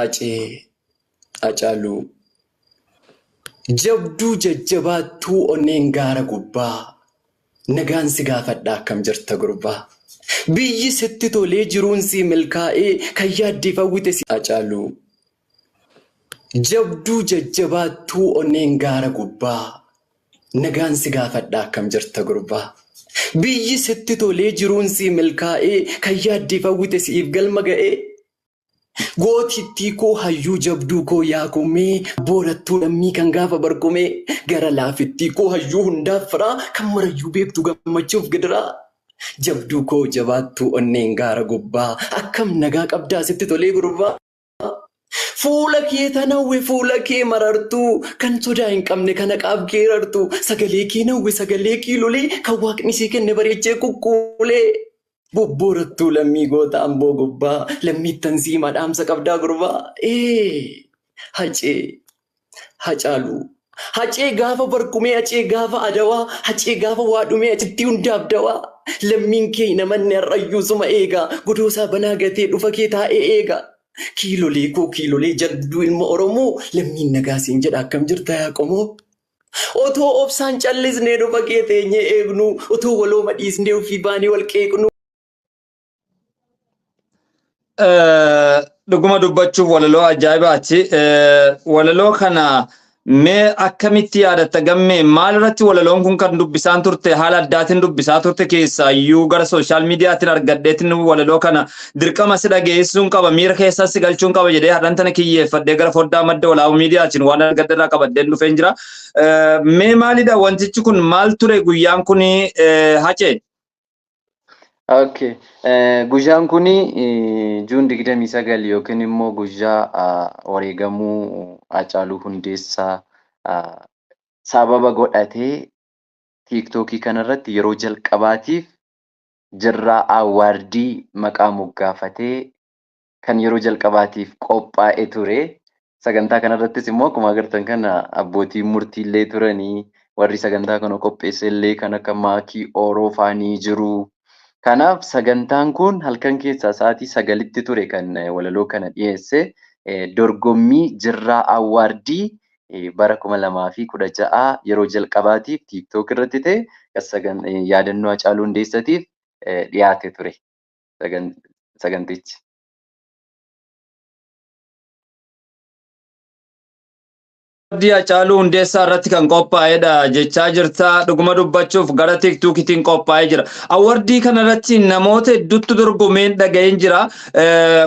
Hacee Hacaaluu jabduu jajjabaattuu onneen gaara gubbaa nagaan si gaafadhaa akkam jirta gurbaa biyyi sitti tolee jiruun si milkaa'ee kan yaaddee fawwite si Hacaaluu jabduu jajjabaattuu onneen gaara gubbaa nagaan si gaafadhaa akkam jirta gurbaa biyyi sitti tolee jiruun si milkaa'ee kan yaaddee fawwite siif galma ga'ee Gootittii koo hayyuu jabduu koo yaakumee boorattuu lammii kan gaafa barkumee gara laafittii koo hayyuu hundaaf firaa kan marayyuu beektu gammachuuf gidiraa jabduu koo jabaattuu onneen gaara gubbaa akkam nagaa qabdaa sitti tolee gurbaa fuula kee tanawwe fuula kee marartuu kan sodaa hin qabne kana qaabkee rartuu sagalee kee nawwe sagalee kee lolee kan waaqni sii kenne bareechee kukkuulee Bobborattuu lammii goota amboo gubbaa lammiittan sii madhaamsa qabdaa gurbaa Hacee Hacaaluu Hacee gaafa barkumee Hacee gaafa adawaa Hacee gaafa waadhumee achitti hundaaf dawaa lammiin kee namanni har'ayyuusuma eegaa godoosaa banaa gatee dhufa kee taa'ee eegaa kiilolee koo kiilolee jabduu ilma Oromoo lammiin nagaasiin jedha akkam jirta yaa qomoo otoo obsaan callisnee dhufa kee teenyee eegnu otoo waloo madhiisnee ofii baanii wal qeeqnu dhuguma dubbachuuf walaloo ajaa'ibaati. Walaloo kana mee akkamitti yaadatta gammee maal irratti walaloon kun kan dubbisaan turte haala addaatiin dubbisaa turte keessaa iyyuu gara sooshaal miidiyaatiin argadheetiin walaloo kana dirqama si dhageessuun qaba miira keessaa si galchuun qaba jedhee har'aan tana kiyyeeffadhee gara foddaa madda walaabuu miidiyaatiin waan argadheerraa qabadheen dhufeen jira. Mee maalidha wantichi kun maal ture guyyaan kun Hacee? Okay. Guyyaan kuni Juun 29 yookiin immoo guyyaa wareegamuu Hacaaluu Hundeessaa sababa godhatee TikTokii kanarratti yeroo jalqabaatiif jirraa awaardii maqaa moggaafatee kan yeroo jalqabaatiif qophaa'e ture. Sagantaa kanarrattis immoo akkuma agartan kana abbootiin murtiillee turanii warri sagantaa kana qopheessellee kan akka Maakii Ooroo faanii jiru. Kanaaf sagantaan kun halkan keessaa sa'aatii 9tti ture kan walaloo kana dhiyeesse dorgommii jirraa awaardii bara 2016 yeroo jalqabaatiif TikTok irratti ta'e yaadannoo Hacaaluu Hundeessaatiif dhiyaate ture sagantichi. Hacaaluu Hundeessaa irratti kan qophaa'edha jechaa jirta dhuguma dubbachuuf gara TikTokitiin qophaa'ee jira. Awardii kana irratti namoota hedduutu dorgomeen dhaga'een jira.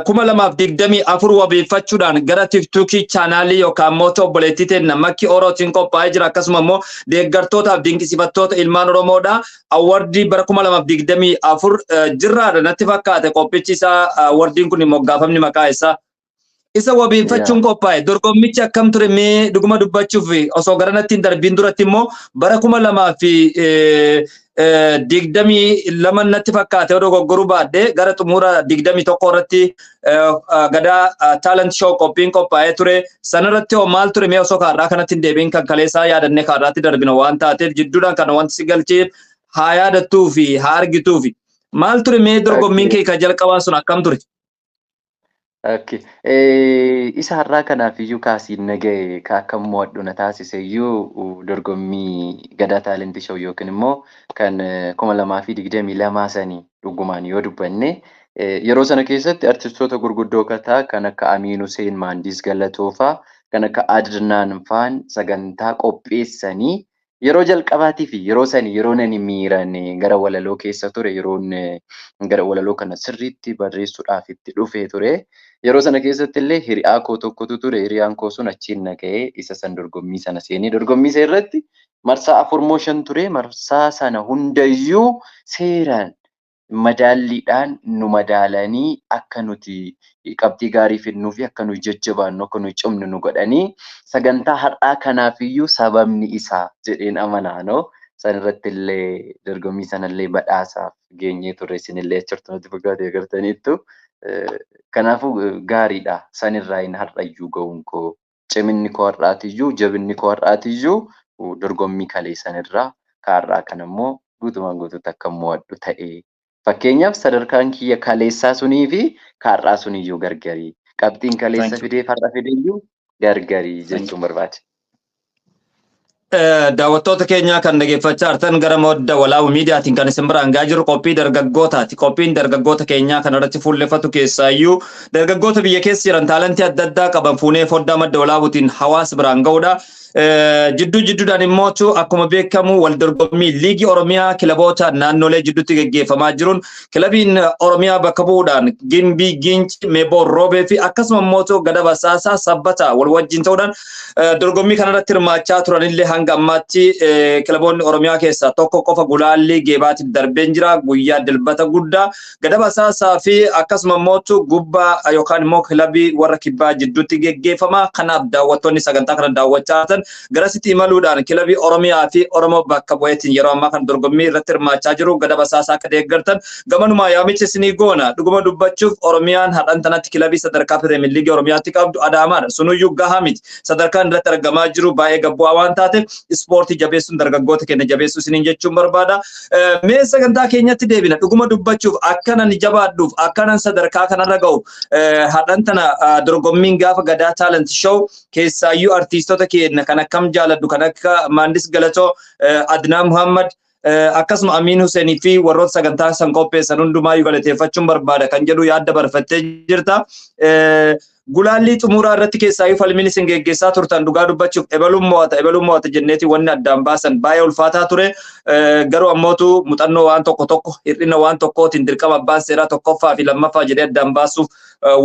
2024 wabeeffachuudhaan gara TikTokii chaanaalii yookaan immoo obboleettii ta'e Maakii Oorootiin qophaa'ee jira. Akkasuma immoo deeggartootaaf dinqisiifattoota ilmaan Oromoodha. Awardii bara 2024 jirraadha natti fakkaate qophichi isaa awardiin kun moggaafamni maqaa isaa. Isa wabeeffachuun qophaa'e dorgommichi akkam ture mee dhuguma dubbachuuf osoo garanatti hin darbiin duratti immoo bara 2022 natti fakkaate dogoggoruu baadhee gara xumura 21 irratti gadaa talent show qophiin qophaa'ee ture sanarratti hoo maal ture mee osoo kaarraa kanatti hin deebiin kan kaleessaa yaadannee kaarraatti darbina waan taateef jidduudhaan kana wanti si galcheef haa yaadattuu fi haa argituu fi maal ture mee dorgommiin kee kan jalqabaa sun akkam ture? Okay. Isa har'aa kanaaf iyyuu kaasiin naga'e akka mo'adhu na taasise iyyuu dorgommii gadaa taalentii show yookiin immoo kan 2022 sanii dhugumaan yoo dubbanne yeroo sana keessatti artistoota gurguddoo kan akka Amiin Hussein Maandis Galatoofaa kan akka Adnaan faan sagantaa qopheessanii yeroo jalqabaatii fi yeroo sanii yeroo nani miiran gara walaloo keessa ture yeroon gara walaloo kana sirriitti barreessuudhaaf itti dhufee ture. Yeroo sana keessatti illee hiriyaa koo tokkotu ture. Hiriyaan koo sun achiin naga'ee isa san dorgommii sana seenee dorgommii isaa irratti marsaa 4 ture. Marsaa sana hundayyuu seeraan madaalliidhaan nu madaalanii akka nuti qabxii gaarii fidnuu fi akka nuyi jajjabaannu akka nuyi cimnu nu godhanii sagantaa har'aa kanaaf iyyuu sababni isaa jedheen amanaanoo san irratti illee dorgommii sana illee badhaasaaf geenyee turre isinillee achirtu nuti fakkaatee agartaniittu. Kanaafuu gaariidha. Sanirraa hin har'ayyuu ga'uun koo ciminni koo har'aatiyyuu jabinni koo har'aatiyyuu dorgommii kalee sanirraa kaarraa kan immoo guutumaan guutuutti akka mo'adhu ta'ee fakkeenyaaf sadarkaan kiyya kaleessaa sunii fi kaarraa suniyyuu gargari. qabxiin kaleessa Thank you. fidee farda fideeyyuu gargarii jechuun barbaade. Daawwattoota keenyaa kan dhaggeeffachaa jirtan gara modda walaabuu miidiyaatiin kan isin biraan gahaa jiru qophii dargaggootaati. Qophiin dargaggoota keenyaa kan irratti fuulleffatu keessaayyuu dargaggoota biyya keessa jiran taalantii adda addaa qaban fuunee foddaa madda walaabuutiin hawaasa biraan ga'uudha. Jidduudhaan immoo akkuma beekamu wal dorgommii liigii Oromiyaa kilaboota naannolee jidduutti gaggeeffamaa jiruun kilabiin Oromiyaa bakka bu'uudhaan Gimbii, Ginci, Meeboo, Roobee fi akkasuma immoo Gada Basaasaa, Sabbata wal wajjin ta'uudhaan dorgommii kanarratti hirmaachaa turanillee hanga ammaatti kilaboonni Oromiyaa keessaa tokko qofa gulaallii geebaatiif darbeen jira guyyaa dilbata guddaa Gada Basaasaa fi akkasuma immoo gubbaa yookaan immoo kilabii warra kibbaa jidduutti gaggeeffama. Kanaaf daawwattoonni sagantaa kana daawwachaa jiran garasitti imaluudhaan kilabii Oromiyaa fi Oromoo bakka bu'eetiin yeroo ammaa kan dorgommii irratti hirmaachaa jiru. Gada Basaasaa akka deeggartan gamanuma yaamicha isinii goona. Dhuguma dubbachuuf Oromiyaan hadhan tanatti kilabii sadarkaa Pirimeer Liigii Oromiyaatti qabdu Adaamaadha. Sunuyyuu gahaa miti. Sadarkaan irratti argamaa jiru baay'ee gabbu'aa waan taateef ispoortii jabeessuun dargaggoota keenya jabeessuu isiniin jechuun barbaada. Mee sagantaa keenyatti deebina. Dhuguma dubbachuuf akkanan jabaadhuuf akkanan sadarkaa kanarra ga'u hadhan tana dorgommiin gaafa Gadaa Talent Show keessaayyuu artiistota keenya kan akkam jaaladhu kan akka Maandis Galatoo, Adnaa Muhammad akkasuma Amiin Huseenii fi warroota sagantaa san qopheessan hundumaayyuu galateeffachuun barbaada kan jedhu yaadda barfattee jirta. Gulaallii xumuraa irratti keessaayyuu falmiin isin geggeessaa turtan dhugaa dubbachuuf ebaluun mo'ata jenneeti wanni addaan baasan baay'ee ulfaataa ture. Garuu ammootu muuxannoo waan tokko hir'ina waan tokkootiin dirqama abbaan seeraa tokkoffaa fi lammaffaa jedhee addaan baasuuf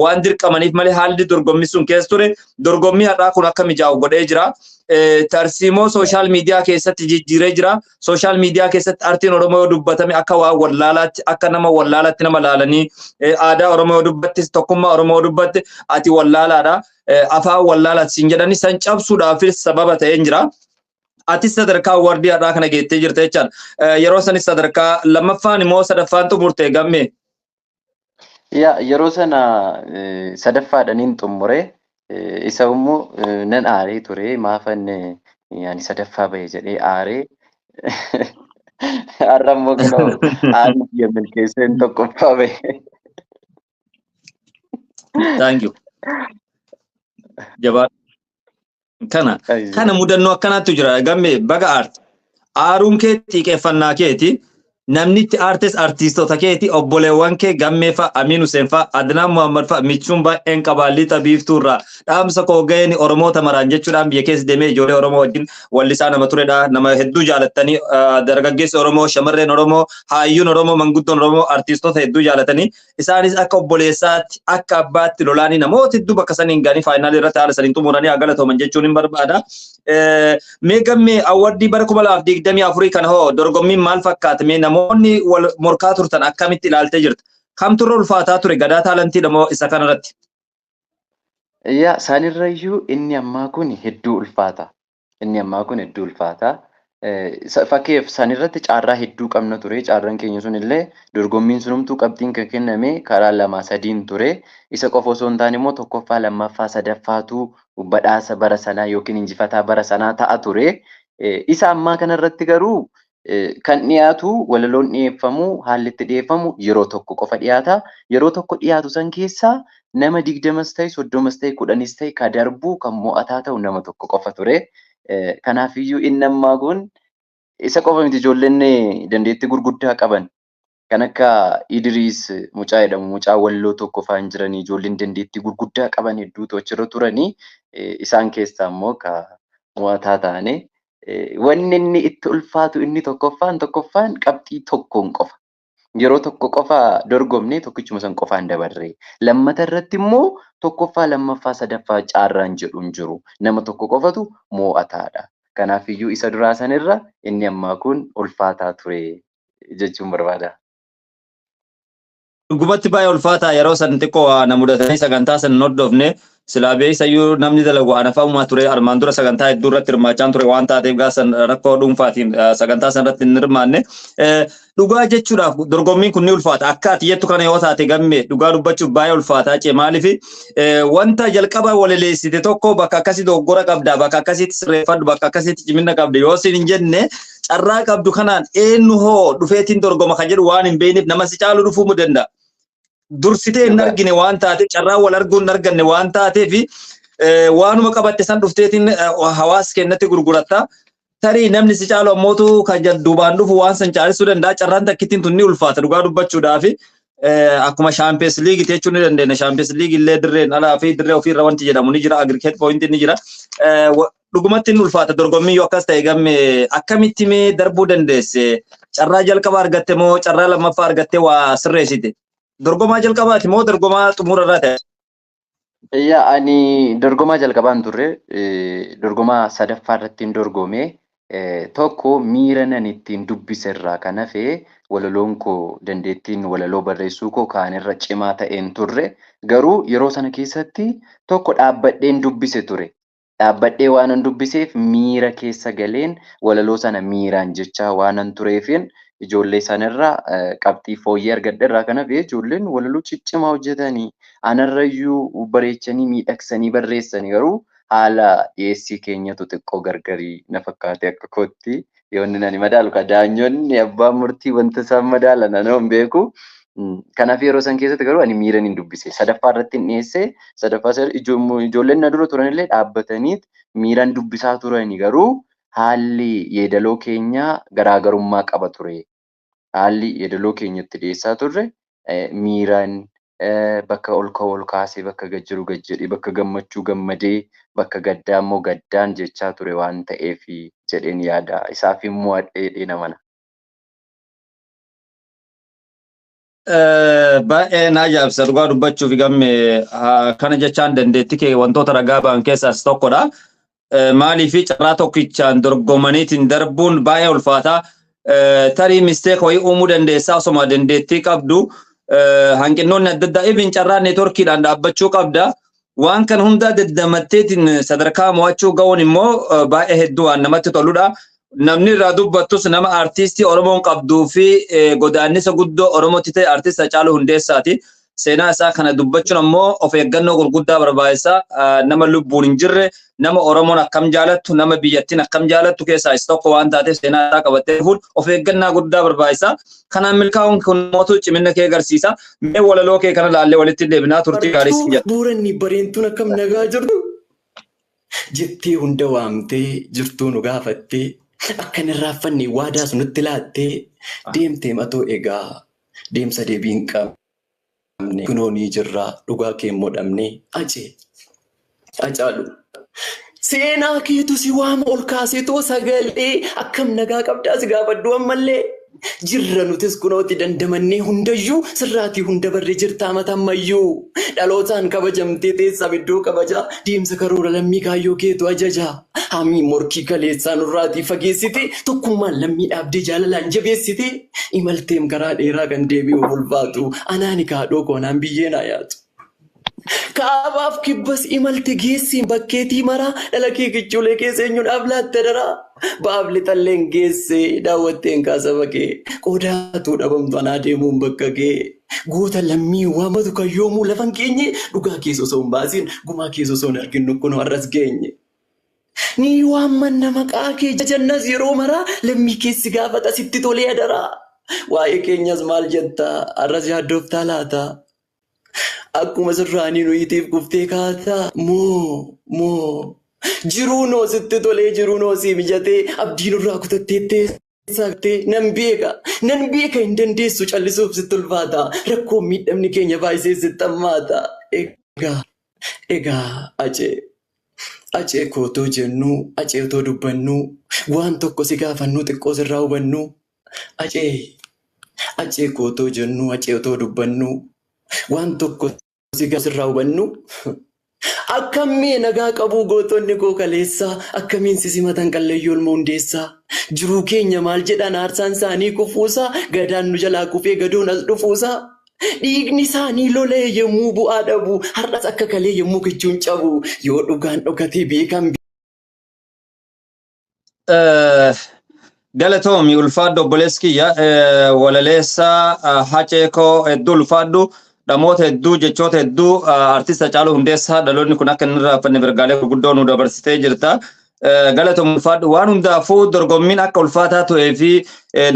waan dirqamaniif malee haalli dorgommii sun keessa ture. Dorgommii har'aa kun akka mijaa'u godhee jira. Tarsiimoo sooshaal miidiyaa keessatti jijjiiree jira. Sooshaal miidiyaa keessatti artiin Oromoo yoo dubbatame akka waan wallaalaatti akka nama wallaalaatti nama laalanii aadaa Oromoo yoo dubbattes tokkummaa Oromoo yoo dubbatte ati wallaalaadha. Afaan wallaalaatti siin jedhanii san cabsuudhaafis sababa ta'een jira. Ati sadarkaa wardii har'aa kana geettee jirta jechaan. Yeroo sanis sadarkaa lammaffaan immoo sadaffaan xumurte gammee. Yeroo sana sadaffaadhaniin xumure. Isa immoo nan aaree ture maafan yani sadaffaa bahe jedhee aaree har'a immoo kunoo aarii biyya milkeesseen tokkoffaa bahe. Thank you. Jabaa kana mudannoo akkanaatu jira gammee baga aarte. Aaruun kee xiqqeeffannaa keeti. Namni itti aartes artiistota keeti obboleewwan kee gammee fa'a Amiin Huseen fa'a Adnaa Muhammad fa'a michuun baay'een qabaallii tabiiftuu irraa dhaamsa koo ga'een Oromoota maraan jechuudhaan biyya keessa deemee ijoollee Oromoo wajjin wallisaa nama turedha. Nama hedduu jaalattanii dargaggeessi Oromoo, shamarreen Oromoo, haayyuun Oromoo, manguddoon Oromoo artiistota hedduu jaalatanii isaanis akka obboleessaatti akka abbaatti lolaanii namoota hedduu bakka saniin ga'anii faayinaalii irratti haala saniin xumuranii haa galatooman jechuun hin barbaada. Mee gammee awwardii bara 2024 kana hoo dorgommiin maal fakkaata? Mee namoonni wal morkaa turtan akkamitti ilaaltee jirta? Kamtu irra ulfaataa ture Gadaa Taalantii moo isa kanarratti? Isaanirrayyuu inni ammaa kun hedduu ulfaata. Fakkeef isaanirratti caarraa hedduu qabna ture. Caarraan keenya sun illee dorgommiin sunumtuu qabxiin kan kenname karaa 2-3 ture. Isa qofa osoo hin taane immoo tokkoffaa, lammaffaa, sadaffaatu badhaasa bara sanaa yookiin injifataa bara sanaa ta'a ture. Isa ammaa kanarratti garuu kan dhiyaatu walaloon dhiyeeffamu haalli itti dhiyeeffamu yeroo tokko qofa dhiyaata. Yeroo tokko dhiyaatu san keessaa nama 20 ta'e 30 ta'e 10 ta'e ka darbu kan mo'ataa ta'u nama tokko qofa ture. Kanaafiyyuu inni ammaa kun isa qofa miti ijoolleen dandeettii gurguddaa qaban kan akka Idriis mucaa jedhamu mucaa walloo tokko faan jiranii ijoolleen dandeettii gurguddaa qaban hedduutu achirra turanii isaan keessaa immoo ka mo'ataa ta'anii wanni inni itti ulfaatu inni tokkoffaan qabxii tokkoon qofa. Yeroo tokko qofa dorgomne tokkichuma san qofaan dabarre. Lammata irratti immoo tokkoffaa, lammaffaa, sadaffaa caarraan jedhu hin jiru. Nama tokko qofatu mo'ataadha. Kanaafiyyuu isa duraa sanirra inni ammaa kun ulfaataa ture jechuun barbaada. Dhugumatti baay'ee ulfaataa yeroo san xiqqoo na mudatanii sagantaa san hordofne silaa beeyisayyuu namni dalagu anafamumaa ture armaan dura sagantaa hedduu irratti hirmaachaan ture waan taateef gaasan rakkoo dhuunfaatiin sagantaa san irratti hin hirmaanne. Dhugaa jechuudhaaf dorgommiin kun ni ulfaata. Akka ati jettu kana yoo taate gammee dhugaa dubbachuuf baay'ee ulfaataa cee maaliif wanta jalqaba waleleessite tokko bakka akkasii dogoggora qabda bakka akkasiitti sirreeffadhu bakka akkasiitti cimina qabda yoo sin hin jenne carraa qabdu kanaan eenyu hoo dhufeetiin dorgoma kan jedhu waan hin beekneef nama si caalu dhufuu danda'a. dursitee hin argine waan taate carraa wal arguu hin arganne waan taateef waanuma qabatte san dhufteetiin hawaasa kennatti gurguratta. Tarii namni si caalu ammootu kan duubaan dhufu waan san caalessuu danda'a. Carraan takkittiin tun ni ulfaata dhugaa dubbachuudhaaf. Akkuma Champions League jechuun ni dandeenya. Champions League illee dirreen alaa fi dirree ofiirra wanti jedhamu ni jira. Aggregate point ni jira. Dhugumatti ni ulfaata dorgommii yoo akkas ta'e gamme akkamitti mee darbuu dandeesse? Carraa jalqabaa argatte moo carraa lammaffaa argatte waa sirreessite? Dorgomaa jalqabaati moo dorgomaa xumurarraa ta'e? Ani dorgomaa jalqabaan turre dorgomaa sadaffaa irratti hin dorgome. Tokko miira nan ittiin dubbise irraa kan hafe walaloon koo dandeettiin walaloo barreessuu koo kaan irra cimaa ta'een turre. Garuu yeroo sana keessatti tokko dhaabbadheen dubbise ture. Dhaabbadhee waanan dubbiseef miira keessa galeen walaloo sana miiraan jechaa waanan tureefin ijoollee sanarraa qabxii fooyyee argadheerraa kan hafe ijoolleen walaloo ciccimaa hojjetanii anarrayyuu bareechanii miidhagsanii barreessanii garuu haala dhiyeessii keenyatu xiqqoo gargarii na fakkaate akka kootti yoonni nani madaalu ka daanyonni abbaan murtii wanta isaan madaalan anoo hin beeku. Kanaaf yeroo san keessatti garuu ani miiran hin dubbise. Sadaffaa irratti hin dhiyeesse. Sadaffaa ijoolleen na dura turanillee dhaabbataniit miiran dubbisaa turani garuu haalli yeedaloo keenyaa garaagarummaa qaba ture. Haalli yeedaloo keenyatti dhiyeessaa turre miiraan bakka ol ka'u ol kaasee bakka gajjiru gajjedhee bakka gammachuu gammadee bakka gaddaa immoo gaddaan jechaa ture waan ta'eef jedheen yaada. Isaaf immoo adheedhee namana. Baay'ee na ajaa'ibsa dhugaa dubbachuuf gamme kana jechaan dandeettii kee wantoota ragaa ba'an keessaas tokkodha. Maaliif carraa tokkichaan dorgomaniitiin darbuun baay'ee ulfaata. Tarii misteek wayii uumuu dandeessaa osoma dandeettii qabdu. Hanqinoonni adda addaa even carraa neetworkiidhaan dhaabbachuu qabda. Waan kan hundaa daddamatteetiin sadarkaa mo'achuu ga'uun immoo baay'ee hedduu waan namatti toludha. Namni irraa dubbattus nama artistii Oromoon qabduu fi godaannisa guddoo Oromootti ta'e artist Hacaaluu Hundeessaati. Seenaa isaa kana dubbachuun ammoo of eeggannoo gurguddaa barbaachisa. Nama lubbuun hin jirre, nama Oromoon akkam jaalattu, nama biyyattiin akkam jaalattu keessaa isa tokko waan taateef seenaa isaa qabattee fuudhu of eeggannaa guddaa barbaachisa. Kanaan milkaa'uun kun mootuu cimina kee agarsiisa. Mee walaloo kee kana laallee walitti deebinaa turtii gaarii siin jedha. Bu'uuranni bareentuun akkam nagaa jirtu jettee hunda waamtee jirtuu nu gaafattee akkan irraaffanne waadaa sunutti laattee deemtee matoo egaa deemsa deebiin qabne kunoo ni jirra dhugaa kee immoo dhabne Hacaaluu. Seenaa keetu si waama ol kaasetoo sagalee akkam nagaa qabdaa si gaafadhu ammallee. Jirra nutis kunooti dandamannee hundayyuu sirraatii hunda barree jirtaa matammayyuu dhalootaan kabajamtee teessaa biddoo kabajaa deemsa karoora lammii kaayyoo keetu ajajaa hamii morkii kaleessaa nurraatii fageessite tokkummaan lammii dhaabdee jaalalaan jabeessite imalteem karaa dheeraa kan deebi'u ulfaatu anaani kaadhoo koonaan biyyeen hayaatu. Kaabaaf kibbas imalte geessiin bakkeetii maraa dhala kee kichuulee keessa eenyuudhaaf laatte daraa. Baafli talleen geesse daawwatteen kaasa bakee qodaatuu dhabamtu anaa deemuun bakka kee goota lammii waamatu kan yoomuu lafan keenye dhugaa keessa osoo hin baasin gumaa keessa osoo hin arginu kun har'as geenye. Ni waammanna maqaa kee jannas yeroo maraa lammii keessi gaafata sitti tolee adaraa. Waa'ee keenyas maal jettaa har'as yaaddooftaa laata? Akkuma sirraanii nuyitiif kuftee kaataa moo jiruu noo sitti tolee jiruu noo si mijatee abdiin irraa kutattee teessaaktee nan beeka hin dandeessu callisuuf sitti ulfaata rakkoon miidhamni keenya baay'isee sitti hammaata. Egaa acee kootoo jennu acee otoo dubbannu waan tokko si gaafannuu xiqqoo sirraa hubannu acee kootoo jennu acee otoo dubbannu waan tokko si sirraa hubannu. Akkamiin nagaa qabuu gootonni koo kaleessaa akkamiin sisimatan qalleeyyoo ilmoo hundeessaa jiruu keenya maal jedhan aarsaan isaanii kufuusaa gadaan nu jalaa kufee gadoon as dhufuusaa dhiigni isaanii lolee yommuu bu'aa dhabu har'as akka kalee yommuu kichuun cabu yoo dhugaan dhokatee beekan. Galatoomi ulfaadhu obboleessi kiyya walaleessaa Haceekoo hedduu ulfaadhu. Namoota hedduu jechoota hedduu artist Hacaaluu Hundeessaa dhaloonni kun akka inni raafanne mirgaalee gurguddoo nu dabarsitee jirta. galatoom ulfaadhu waan hundaafuu dorgommiin akka ulfaataa ta'ee fi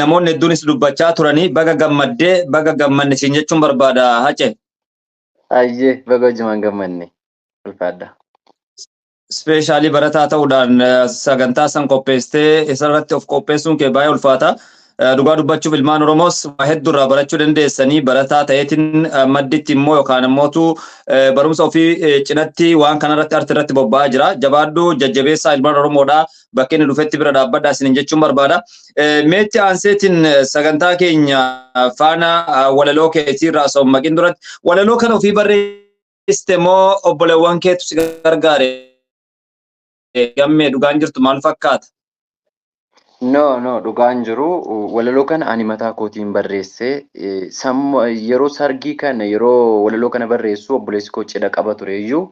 namoonni hedduunis dubbachaa turanii baga gammaddee baga gammanne siin jechuun barbaada Hace. Ayyee baga wajjumaan gammanne ulfaadha. Ispeeshaalii barataa ta'uudhaan sagantaa san qopheessitee isarratti of qopheessuun kee baay'ee ulfaata. Dhugaa dubbachuuf ilmaan Oromoos waa hedduurraa barachuu dandeessanii barataa ta'eetiin madditti immoo yookaan immootu barumsa ofii cinatti waan kanarratti artirratti bobba'aa jira. Jabaaddu jajjabeessaa ilmaan Oromoodhaa bakka inni dhufetti bira dhaabbadhaa isiniin jechuun barbaada. Meetti aanseetiin sagantaa keenya faana walaloo keetiirraa soommaqiin duratti walaloo kana ofii barreessite moo obboleewwan keetu si gargaare? Gammee dhugaan jirtu maal fakkaata? No, dhugaan jiru walaloo kana ani mataa kootiin barreesse yeroo sargii kana yeroo walaloo kana barreessu obboleessi koo cidha qaba ture iyyuu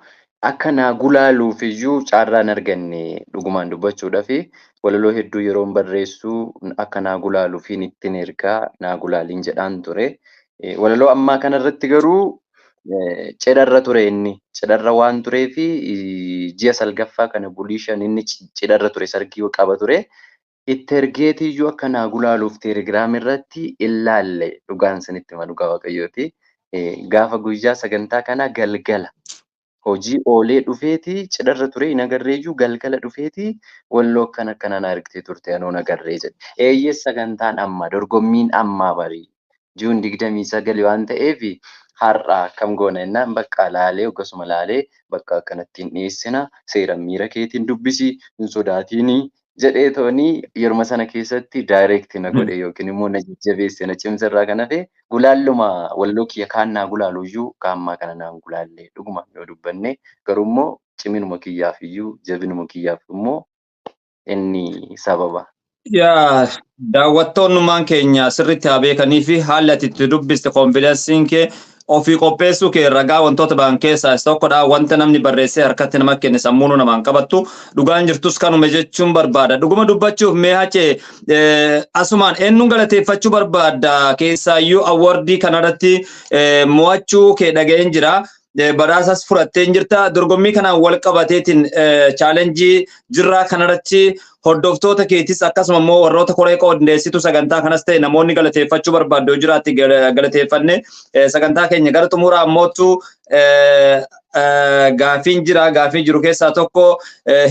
akka naa gulaaluuf iyyuu carraan arganne dhugumaan dubbachuudhaa fi walaloo hedduu yeroo barreessu akka naa gulaaluufiin ittiin ergaa naa gulaaliin jedhaan ture. Walaloo ammaa kanarratti garuu cidharra ture inni cidharra waan tureefi ji'a salgaffaa kana bulii shan inni cidharra ture sargii qaba ture. Itti ergeetiyyuu akka naa gulaaluuf teelegiraam irratti ilaalle dhugaan sanitti hima dhugaa waaqayyooti. Gaafa guyyaa sagantaa kana galgala hojii oolee dhufeeti cidharra ture hin agarreeyyuu galgala dhufeeti walaloo akkana naa ergitee turte anoo nagarree jedhe. Eeyyee sagantaan amma dorgommiin ammaa barii Juun 29 waan ta'eef har'a akkam goona jennaan bakka laalee akkasuma laalee bakka akkanattiin dhiyeessina seeraan miira keetiin dubbisi hin sodaatiini. Jedhee toonii yeruma sana keessatti daayireekti na godhe yookiin immoo na jajjabeesse na cimsarraa kan hafe gulaalluma walaloo kiyya kaan naa gulaalu iyyuu kaammaa kana naan gulaalle dhuguma yoo dubbanne garuu immoo ciminuma kiyyaaf iyyuu jabinuma kiyyaaf immoo inni sababa. Yaa daawwattoonnummaan keenya sirriitti haa beekanii fi haalli ati itti dubbiste konfidensiin kee ofii qopheessuu kee ragaa wantoota ba'an keessaa isa tokkodha. Wanta namni barreessee harkatti nama kenne sammuun namaan qabattu dhugaan jirtus kanuma jechuun barbaada. Dhuguma dubbachuuf mee Hacee asumaan eenyuun galateeffachuu barbaada keessaayyuu awwardii kanarratti mo'achuu kee dhaga'een jira. Badhaasas fudhatteen jirta. Dorgommii kanaan wal qabateetiin chaalenjii jirraa kanarratti hordoftoota keetis akkasuma immoo warroota koree qoodeessitu sagantaa kanas ta'e namoonni galateeffachuu barbaaddu jiraatti galateeffanne sagantaa keenya gara xumuraa ammootu gaafiin jira. Gaafii jiru keessaa tokko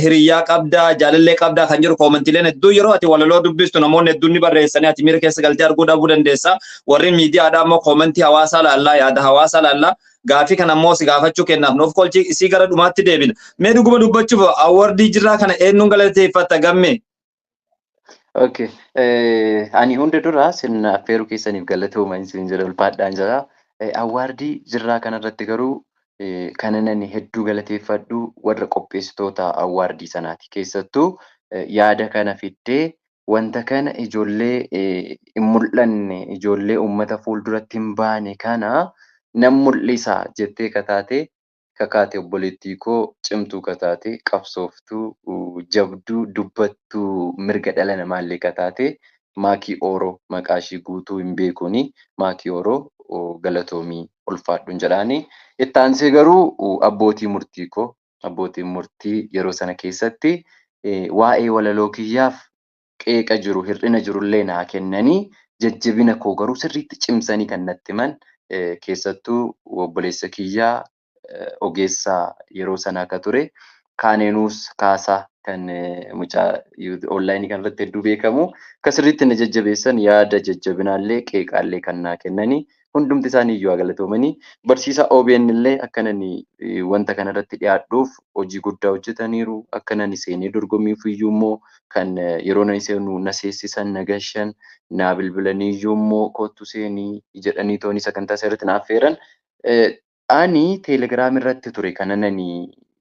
hiriyyaa qabdaa jaalallee qabdaa kan jiru koomentiileen hedduu yeroo ati walaloo dubbistu namoonni hedduun ni barreessanii ati miira keessa galtee arguu dhabuu dandeessa. Warri miidiyaadhaa immoo koomentii hawaasaa laallaa yaada hawaasaa laallaa. Gaafii kana immoo si gaafachuu kennaaf nuuf kolchii isii gara dhumaatti deebina. Mee dhuguma dubbachuuf awwardii jirraa kana eenyuun galateeffatta Gammee? Okay. Ani hunda dura sirna affeeruu keessaniif galatooma isin jedha ulfaadhaan jira. Awwardii jirraa kanarratti garuu kanan hedduu galateeffadhu warra qopheessitoota awwardii sanaati. Keessattuu yaada kana fiddee wanta kana ijoollee hin mul'anne ijoollee uummata fuulduratti hin baane kana nam mul'isa jettee kakaate obboleettii koo cimtuu kataate qabsooftuu jabduu dubbattuu mirga dhala namaallee kataate Maakii Ooroo maqaa ishii guutuu hin beekuni Maakii Ooroo galatoomii ulfaadhuun jedhaani. Itti aansee garuu abbootii murtii koo abbootiin murtii yeroo sana keessatti waa'ee walaloo kiyyaaf qeeqa jiru hir'ina jirullee naa kennanii jajjabina koo garuu sirriitti cimsanii kan natti himan. Keessattuu obboleessa kiyyaa ogeessaa yeroo sanaa akka ture Kaaneenuus Kaasaa kan mucaa onlaayinii kanarratti hedduu beekamu akkasirriitti na jajjabeessan yaada jajjabinaallee qeeqaallee kan naa kennanii hundumti isaanii iyyuu galatoomanii barsiisaa OBN illee akkanan wanta kanarratti dhiyaadhuuf hojii guddaa hojjetaniiru akkanan seenee dorgommiif iyyuu immoo kan yeroo na seenu na seessisan na gashan naa bilbilanii iyyuu immoo kottu seenii jedhanii toonii sagantaa isaa irratti naaf affeeran. Ani teelegiraam irratti ture kanan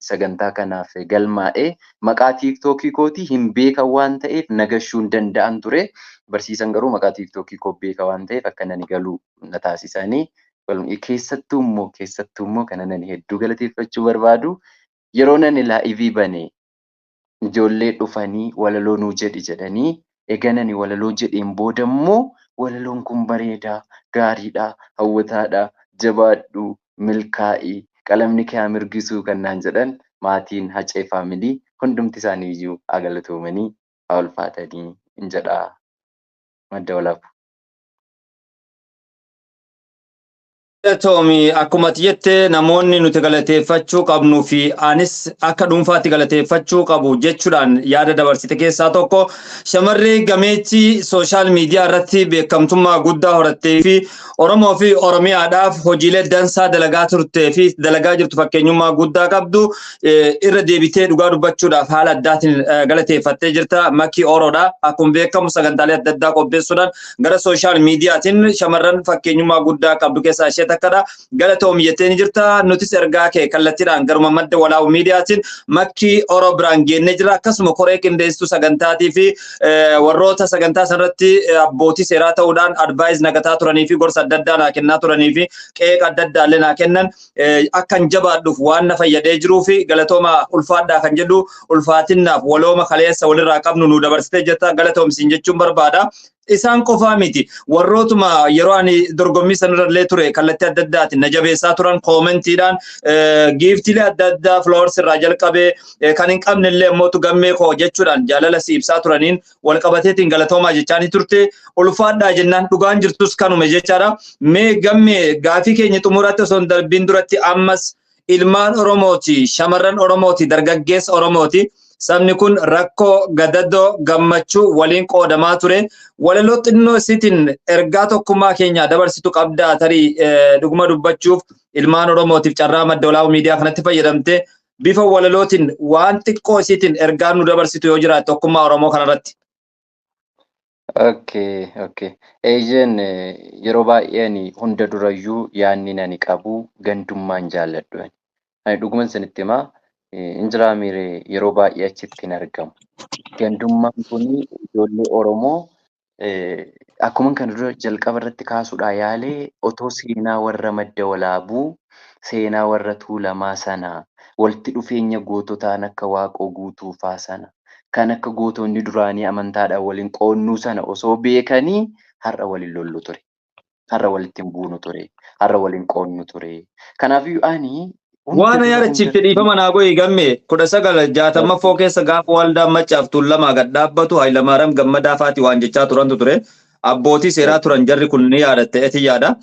sagantaa kanaaf galmaa'ee maqaa tiiktookii kootii hin beekan waan ta'eef nagashuu hin danda'an ture. Barsiisan garuu maqaa tiiktookii koo beeka waan ta'eef akkanan galuu na taasisanii. Keessattuu immoo kanan hedduu galateeffachuu barbaadu yeroo nan laa'ivii bane ijoollee dhufanii walaloo nuu jedhi jedhanii eeganan walaloo jedheen booda immoo walaloon kun bareedaa gaariidhaa hawwataadhaa jabaadhuu milkaa'ii qalamni kee mirgisuu kan naan jedhan maatiin Hacee faamilii hundumti isaanii iyyuu galatoomanii haa ulfaatanii hin jedhaa madda walaabuu. Toomi akkuma jette namoonni nuti galateeffachuu qabnuu fi anis akka dhuunfaatti galateeffachuu qabu jechuudhaan yaada dabarsite keessaa tokko shamarree gameettii sooshaal miidiyaa irratti beekamtummaa guddaa horattee fi Oromoo fi Oromiyaadhaaf hojiilee dansaa dalagaa turtee fi dalagaa jirtu fakkeenyummaa guddaa qabdu irra deebitee dhugaa dubbachuudhaaf haala addaatiin galateeffattee jirta. Makii Oroodha. Akkuma beekamu sagantaalee adda addaa qopheessuudhaan gara sooshaal miidiyaatiin shamarran fakkeenyummaa guddaa qabdu keessaa ishee takkadha. Galatoomi jettee ni jirta. Nutis ergaa kee kallattiidhaan garuma madda walaabuu miidiyaatiin Makii Oroo biraan geennee jira. Akkasuma koree qindeessituu sagantaatii fi warroota sagantaa sanarratti abbootii seeraa ta'uudhaan advaayis nagataa turanii fi gorsa adda addaa naa kennaa turanii fi qeeqa adda addaa illee naa kennan akkan jabaadhuuf waan na fayyadee jiruu fi galatooma ulfaadhaa kan jedhu ulfaatinnaaf walooma kaleessa walirraa qabnu nu dabarsitee jirta. Galatoomsiin jechuun barbaada. Isaan qofaa miti warrootuma yeroo ani dorgommii sanarra ture kallattii adda addaatiin na jabeessaa turan koomentiidhaan giiftiilee adda addaa flowers irraa jalqabee kan hin qabne illee mootu gammee koo jechuudhaan jaalala si ibsaa turaniin wal qabateetiin galatoomaa jechaa ni turte. Ulfaadhaa jennaan dhugaan jirtus kanuma jechaadha. Mee gammee gaafii keenya xumuraatti osoo hin darbiin duratti ammas ilmaan Oromooti, shamarran Oromooti, dargaggeessa Oromooti. Sabni kun rakkoo gadadoo gammachuu waliin qoodamaa ture. Walaloo xinnoo isiitiin ergaa tokkummaa keenya dabarsitu qabdaa tarii dhuguma dubbachuuf ilmaan Oromootiif carraa madda walaabuu miidiyaa kanatti fayyadamte bifa walalootiin waan xiqqoo isiitiin ergaa nu dabarsitu yoo jiraate tokkummaa Oromoo kanarratti. Okay. Eeyyeen yeroo baay'een hunda durayyuu yaanni nani qabu gandummaan jaalladhu. Ani dhuguman sanitti himaa. Injiraa Miiree yeroo baay'ee achitti hin argamu. Gandummaan kun ijoollee Oromoo akkuma kana dura jalqaba irratti kaasuudhaa yaalee otoo seenaa warra madda walaabuu seenaa warra Tuulamaa sanaa walitti dhufeenya goototaan akka Waaqoo guutuufaa sana kan akka gootonni duraanii amantaadhaan waliin qoonnuu sana osoo beekanii har'a waliin lollu ture. Har'a walitti hin buunu ture. Har'a waliin qoonnu ture. Kanaafiyyuu ani waan yaadachiifte dhiifama naa go'i gammee 1960 keessa gaafa waldaan Maccaaf Tuulamaa gad dhaabbatu Hayilamaariyaam Gammadaa faati waan jechaa turantu ture. Abbootii seeraa turan jarri kun ni yaadatte eti yaada.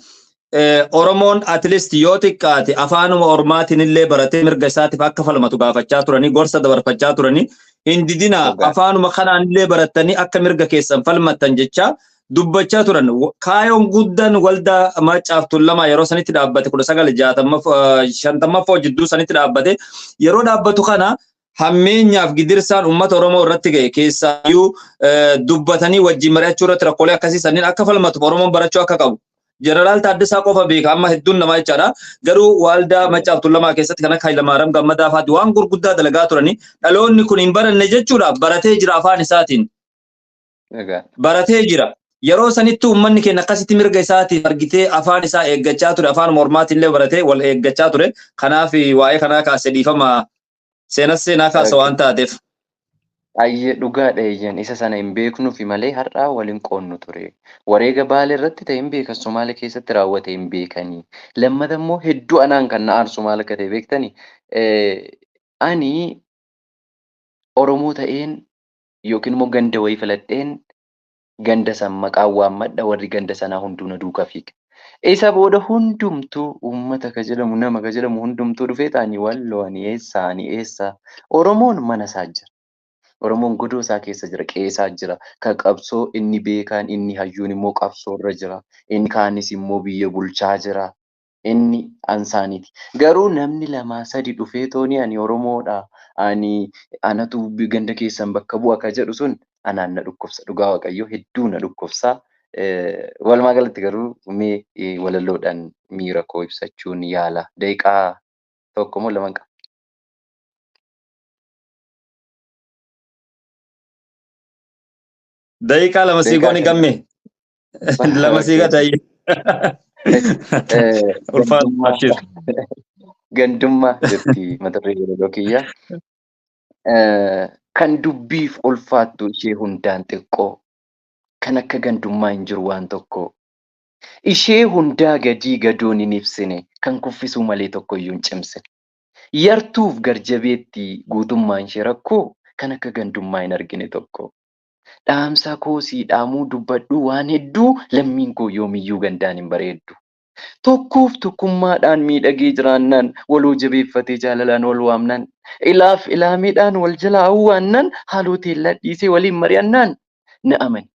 Oromoon at least yoo xiqqaate afaanuma Oromaatiin illee baratee mirga isaatiif akka falmatu gaafachaa turanii gorsa dabarfachaa turanii hin didina afaanuma kanaan illee barattanii akka mirga keessan falmattan jechaa dubbachaa turan. Kaayoon guddaan waldaa Maccaaf Tuulamaa yeroo sanitti dhaabbate 1950 jidduu sanitti dhaabbate yeroo dhaabbatu kana hammeenyaaf gidirsaan uummata Oromoo irratti ga'e keessaayyuu dubbatanii wajjin mari'achuu irratti rakkoolee akkasii sanniin akka falmatuuf Oromoon barachuu akka qabu. Jeneraal Taaddasaa qofa beeka amma hedduun namaa jechaadha. Garuu waldaa Maccaaf Tuulamaa keessatti kan akka Hayilamaariyaam Gammadaa faati waan gurguddaa dalagaa turanii dhaloonni kun hin baranne jechuudha. Baratee jira afaan isaatiin. Baratee jira. Yeroo sanitti uummanni keenya akkasitti mirga isaatiif argitee afaan isaa eeggachaa ture. Afaan Oromaatiin illee baratee wal eeggachaa ture. Kanaaf waa'ee kanaa kaasee dhiifama seenaa kaasa waan taateef. Ayyee dhugaadha eeyyan isa sana hin beeknuufi malee har'aa waliin qoonnu ture. Wareega Baalee irratti ta'e hin beekan Somaalee keessatti raawwate hin beekanii. Lammata immoo hedduu anaan kan na aarsu maal akka ta'e beektanii. Ani Oromoo ta'een yookiin immoo ganda wayii filadheen ganda san maqaan waammadha warri ganda sanaa hunduu na duukaa fiiga. Isa booda hundumtuu uummata ka jedhamu nama ka jedhamu hundumtuu dhufee ta'anii walloo ani eessa Oromoon mana isaa jira. Oromoon godoo isaa keessa jira, qeesaa jira. Kan qabsoo inni beekaan inni hayyuun immoo qabsoo irra jira. Inni kaanis immoo biyya bulchaa jira. Inni ansaaniiti. Garuu namni lama sadi dhufee tooni ani Oromoodha. Anatu ganda keessan bakka bu'a ka jedhu sun anaan na dhukkubsa. Dhugaa Waaqayyoo hedduu na dhukkubsa. Walumaa galatti garuu mee walalloodhaan miira koo ibsachuun yaala. Daqiiqaa tokko moo lama qaba? Daqiiqaa lama sii gooni gamme. Lama sii gataayye. Gandummaa jetti mata duree walaloo kiyya. Kan dubbiif ulfaattu ishee hundaan xiqqoo. Kan akka gandummaa hin jiru waan tokko. Ishee hundaa gadii gadoon hin ibsine kan kuffisuu malee tokko iyyuu hin cimsine. Yartuuf garjabeetti guutummaan ishee rakkoo kan akka gandummaa hin argine tokko. Dhaamsa koosii dhaamuu dubbadhu waan hedduu lammiin koo yoomiyyuu gandaan hin bareeddu. Tokkoof tokkummaadhaan miidhagee jiraannan waloo jabeeffatee jaalalaan wal waamnan ilaaf ilaameedhaan wal jalaa hawwaannan haalota dhiisee waliin mari'annaan na amani.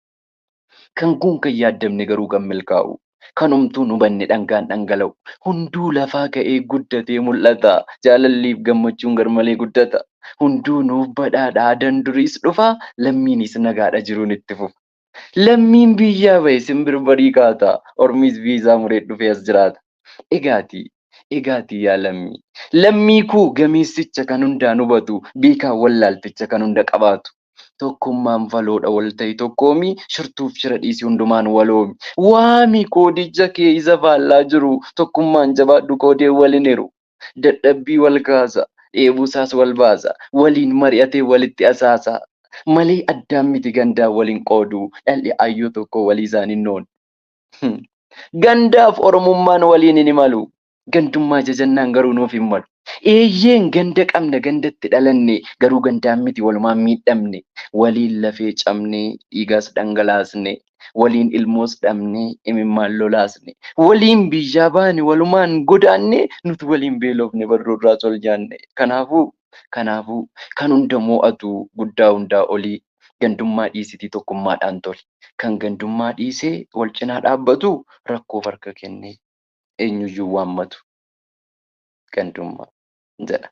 Kan kun kan yaaddamne garuu kan milkaa'u kan humtuu nu banne dhangaan dhangala'u hunduu lafaa ka'ee guddatee mul'ata jaalalliif gammachuun garmalee guddata hunduu nuuf badhaadhaa danduriis dhufa lammiinis nagaadha jiruun itti fufa. Lammiin biyyaa bahe simbirbarii kaata ormiis viizaa muree dhufee as jiraata. Egaatii yaa lammii. Lammii koo gameessicha kan hundaan hubatu beekaa wallaalticha kan hunda qabaatu. Tokkummaan faloodha wal ta'e tokkoomi shirtuuf shira dhiisii hundumaan waloomi. Waami koodicha kee isa faallaa jiru tokkummaan jabaadhu koodee waliin hiru. Dadhabbii wal kaasa dheebuusaas wal baasa waliin mari'atee walitti asaasa. Malee addaan miti gandaa waliin qoodu dhalli ayyoo tokko walii isaan hin noonu. Gandaaf oromummaan waliin hin imalu. Gandummaa jajannaan garuu nuuf hin malu. Eeyyeen ganda qabna gandatti dhalanne garuu gandaan miti walumaan miidhamne. Waliin lafee cabne dhiigaas dhangalaasne. Waliin ilmoos dhabne imimmaan lolaasne. Waliin biyyaa baane walumaan godaanne nuti waliin beelofne barruurraas ol jaanne. Kanaafuu kan hunda mo'atu guddaa hundaa olii gandummaa dhiisitii tokkummaadhaan toli. Kan gandummaa dhiisee wal cinaa dhaabbatu rakkoof harka kennee eenyuyyuu waammatu gandummaa jedha.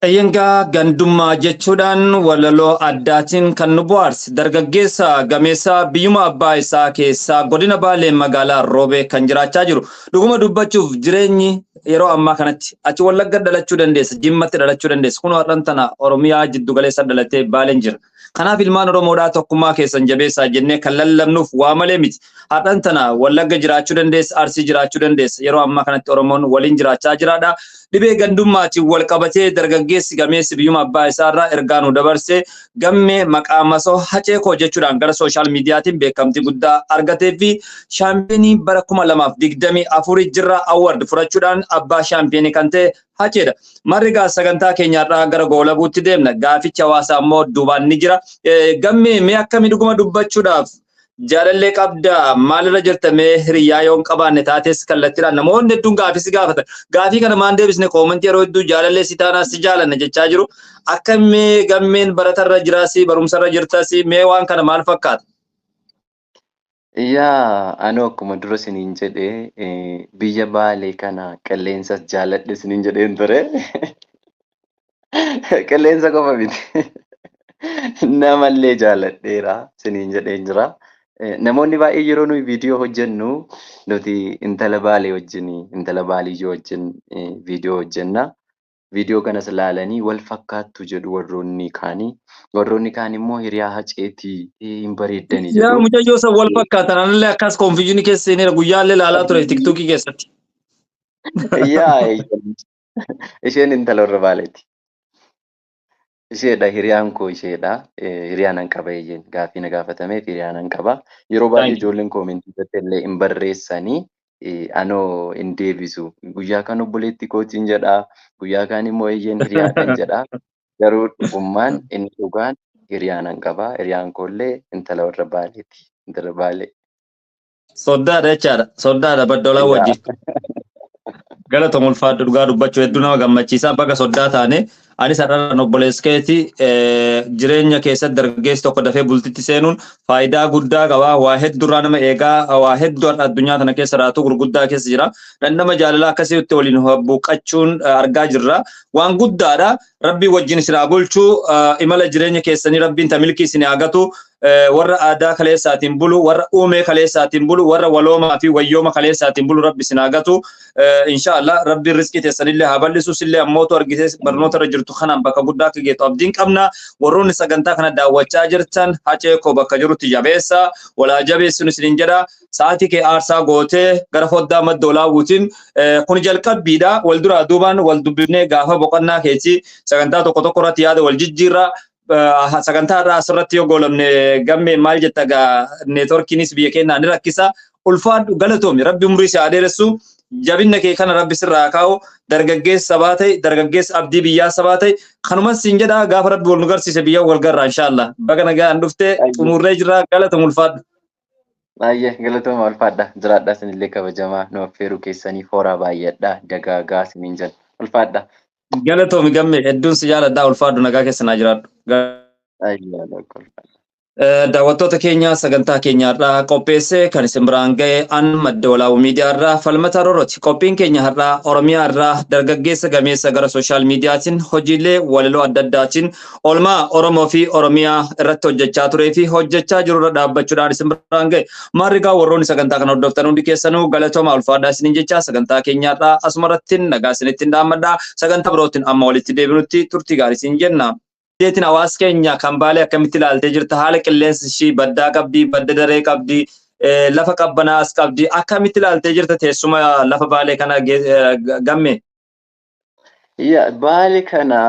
Eeyyangaa gandummaa jechuudhaan walaloo addaatiin kan nu bohaarse dargaggeessa gameessa biyyuma abbaa isaa keessaa godina Baalee magaalaa Roobee kan jiraachaa jiru. Dhuguma dubbachuuf jireenyi yeroo ammaa kanatti achi Wallagga dhalachuu dandeessa, Jimmatti dhalachuu dandeessa. Kun har'aan tana Oromiyaa jiddu galeessa dhalatee Baaleen jira. Kanaaf ilmaan Oromoodhaa tokkummaa keessan jabeessaa jennee kan lallabnuuf waa malee miti. Har'aan tana Wallagga jiraachuu dandeessa, Arsii jiraachuu dandeessa. Yeroo ammaa kanatti Oromoon waliin jiraachaa jiraadha. Dhibee gandummaatiin wal qabatee dargaggeessi gameessi biyyuma abbaa isaarraa ergaa nu dabarsee gammee maqaa masoo hacee koo jechuudhaan gara sooshaal miidiyaatiin beekamtii guddaa argatee fi shaampiyoonii bara 2024 jirra award fudhachuudhaan abbaa shaampiyoonii kan ta'e haceedha. Marrigaa sagantaa keenyaarraa gara goolabuutti deemna. Gaafichi hawaasaa immoo duubaan ni jira. Gammee mee akkamii dhuguma dubbachuudhaaf jaalallee qabda maalirra jirta mee hiriyaa yoon qabaanne taates kallattiidhaan namoonni hedduun gaafii si gaafatan. Gaafii kana maan deebisne koomentii yeroo hedduu jaalallee si taanaas si jaalanna jechaa jiru. Akka mee gammeen baratarra jiraasi barumsarra jirtasi mee waan kana maal fakkaata? Yaa anoo akkuma dura isiniin jedhee biyya Baalee kana qilleensas jaaladhe isiniin jedheen ture. Qilleensa qofa miti. Namallee jaaladheera isiniin jedheen jira. Namoonni baay'ee yeroo nuyi viidiyoo hojjennu nuti intala Baalee wajjin intala Baaliyyoo wajjin viidiyoo hojjenna. Viidiyoo kanas ilaalanii wal fakkaattu jedhu warroonni kaan immoo hiriyaa haceetii hin bareeddanii jedhu. Yaa mucayyoo san wal fakkaatan anallee akkas konfiijinii keessa seeneera guyyaallee ilaalaa ture tiktookii keessatti. Yaa isheen intala warra Baaleeti. Isheedha hiriyaan koo isheedha. Hiriyaan an qaba eeyyeen gaafii na gaafatameef hiriyaan an qaba. Yeroo baay'ee ijoolleen koomentii irratti illee hin barreessanii anoo hin deebisu. Guyyaa kan obboleetti kootiin jedha. Guyyaa kaan immoo eeyyeen hiriyaadhaan jedha. Garuu dhugummaan inni dhugaan hiriyaan an qaba. Hiriyaan koollee intala warra Baaleeti. Intala Baalee. Soddaadha jechaadha. Soddaadha baddoolaa wajjin. Galatoom ulfaadhu dhugaa dubbachuu hedduu nama gammachiisa. Baga soddaa taane anis har'aan obboleeskeeti jireenya keessatti dargaggeessi tokko dafee bultitti seenuun faayidaa guddaa qaba. Waa hedduurraa nama eegaa waa hedduu addunyaa tana keessa raatu gurguddaa keessa jira. Nama jaalalaa akkasitti waliin buuqachuun argaa jirra. Waan guddaadha. Rabbii wajjin isin haa bulchuu imala jireenya keessanii rabbiin tamilkii isin haa gatu. Warra aadaa kaleessaatiin bulu, warra uumee kaleessaatiin bulu, warra waloomaa fi wayyooma kaleessaatiin bulu rabbi isin haa gatu. Inshallah rabbiin rizqii teessanillee haa bal'isuus illee ammootu argitee barnoota irra jirtu kanaan bakka guddaa akka geetu abdiin qabna. Warroonni sagantaa kana daawwachaa jirtan hacee koo bakka jirutti jabeessa walaa jabeessuun isiniin jedha. Sa'aatii kee aarsaa gootee gara foddaa madda olaawuutiin kun jalqabbiidha. Wal duraa duubaan wal dubbifnee gaafa boqonnaa keessi sagantaa tokko tokko irratti yaada wal jijjiirra. Sagantaa irraa asirratti yoo goolamne gammee maal jetta gaa neetworkiinis biyya keenyaa ni rakkisa. Ulfaadhu galatoomi rabbi umrii si haa dheeressu. jabinna kee kana rabbi sirraa kaa'u dargaggeessa sabaa ta'e dargaggeessa abdii biyyaa sabaa ta'e kanumas siin jedha gaafa rabbi wal nu garsiise biyya wal garraa inshallah baga nagaan dhufte xumurree jira galata mulfaadhu. Baay'ee galatooma ulfaadha. Jiraadhaa isinillee kabajamaa nu affeeruu keessanii fooraa baay'eedha. Dagaagaa isiniin jedha. Ulfaadha. Galatoomi gamme hedduun si jaaladha ulfaadhu nagaa keessanaa jiraadhu. Daawwattoota keenya sagantaa keenyaarraa qopheesse kan isin biraan ga'e an madda walaabuu miidiyaarraa falmata rooroti. Qophiin keenya har'aa Oromiyaarraa dargaggeessa gameessa gara sooshaal miidiyaatiin hojiilee walaloo adda addaatiin oolmaa Oromoo fi Oromiyaa irratti hojjechaa turee fi hojjechaa jirurra dhaabbachuudhaan isin biraan ga'e. Maarrigaa warroonni sagantaa kana hordoftan hundi keessanuu galatooma ulfaadhaa isiniin jecha sagantaa keenyaarraa asumarratti nagaa isinitti dhaammadhaa sagantaa birootiin amma walitti deebinutti turtii gaarii isin jenna. Deetiin hawaasa keenya kan Baalee akkamitti ilaaltee jirta haala qilleensi ishii baddaa qabdi badda daree qabdi lafa qabbanaas qabdi akkamitti ilaaltee jirta teessuma lafa Baalee kana gamme? Baalee kana